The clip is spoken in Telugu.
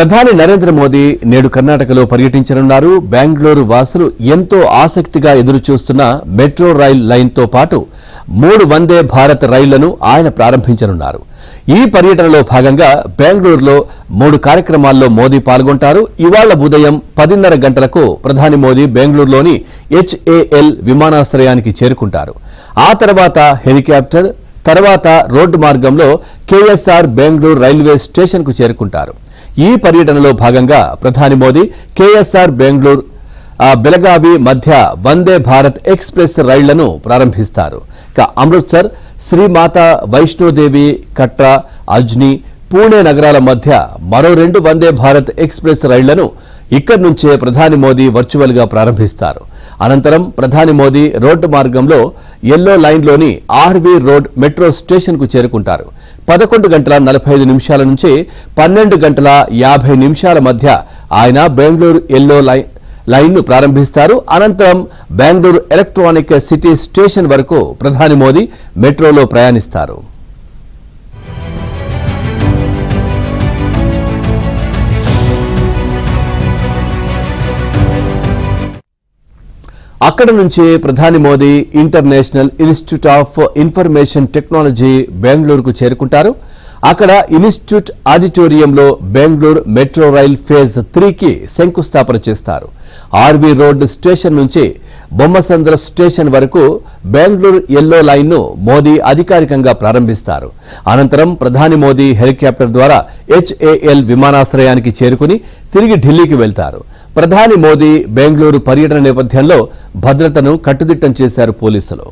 ప్రధాని నరేంద్ర మోదీ నేడు కర్ణాటకలో పర్యటించనున్నారు. బెంగళూరు వాసులు ఎంతో ఆసక్తిగా ఎదురుచూస్తున్న మెట్రో రైల్ లైన్తో పాటు 3 వందే భారత్ రైళ్లను ఆయన ప్రారంభించనున్నారు. ఈ పర్యటనలో భాగంగా బెంగళూరులో 3 కార్యక్రమాల్లో మోదీ పాల్గొంటారు. ఇవాళ ఉదయం 10:30 గంటలకు ప్రధాని మోదీ బెంగళూరులోని HAL విమానాశ్రయానికి చేరుకుంటారు. ఆ తర్వాత హెలికాప్టర్, తర్వాత రోడ్డు మార్గంలో KSR బెంగళూరు రైల్వే స్టేషన్కు చేరుకుంటారు. ఈ పర్యటనలో భాగంగా ప్రధాని మోదీ KSR బెంగళూరు బెలగావి మధ్య వందే భారత్ ఎక్స్ప్రెస్ రైళ్లను ప్రారంభిస్తారు. అమృత్సర్, శ్రీమాతా వైష్ణోదేవి కట్రా, అజ్ని, పూణే నగరాల మధ్య మరో 2 వందే భారత్ ఎక్స్ప్రెస్ రైళ్లను ఇక్కడి నుంచే ప్రధాని మోదీ వర్చువల్ గా ప్రారంభిస్తారు. అనంతరం ప్రధాని మోదీ రోడ్డు మార్గంలో ఎల్లో లైన్లోని RV రోడ్ మెట్రో స్టేషన్కు చేరుకుంటారు. 11:45 నుంచి 12:50 మధ్య ఆయన బెంగళూరు ఎల్లో లైన్ను ప్రారంభిస్తారు. అనంతరం బెంగళూరు ఎలక్ట్రానిక్ సిటీ స్టేషన్ వరకు ప్రధాని మోదీ మెట్రోలో ప్రయాణిస్తారు. అక్కడ నుంచే ప్రధాని Modi international institute of information technology బెంగళూరుకు చేరుకుంటారు. అక్కడ ఇన్స్టిట్యూట్ ఆడిటోరియంలో బెంగళూరు మెట్రో రైల్ ఫేజ్ 3కి శంకుస్థాపన చేస్తారు. RV రోడ్ స్టేషన్ నుంచి బొమ్మసంద్ర స్టేషన్ వరకు బెంగళూరు ఎల్లో లైన్ను మోదీ అధికారికంగా ప్రారంభిస్తారు. అనంతరం ప్రధాని మోదీ హెలికాప్టర్ ద్వారా HAL విమానాశ్రయానికి చేరుకుని తిరిగి ఢిల్లీకి వెళ్తారు. ప్రధాని మోదీ బెంగళూరు పర్యటన నేపథ్యంలో భద్రతను కట్టుదిట్టం చేశారు పోలీసులు.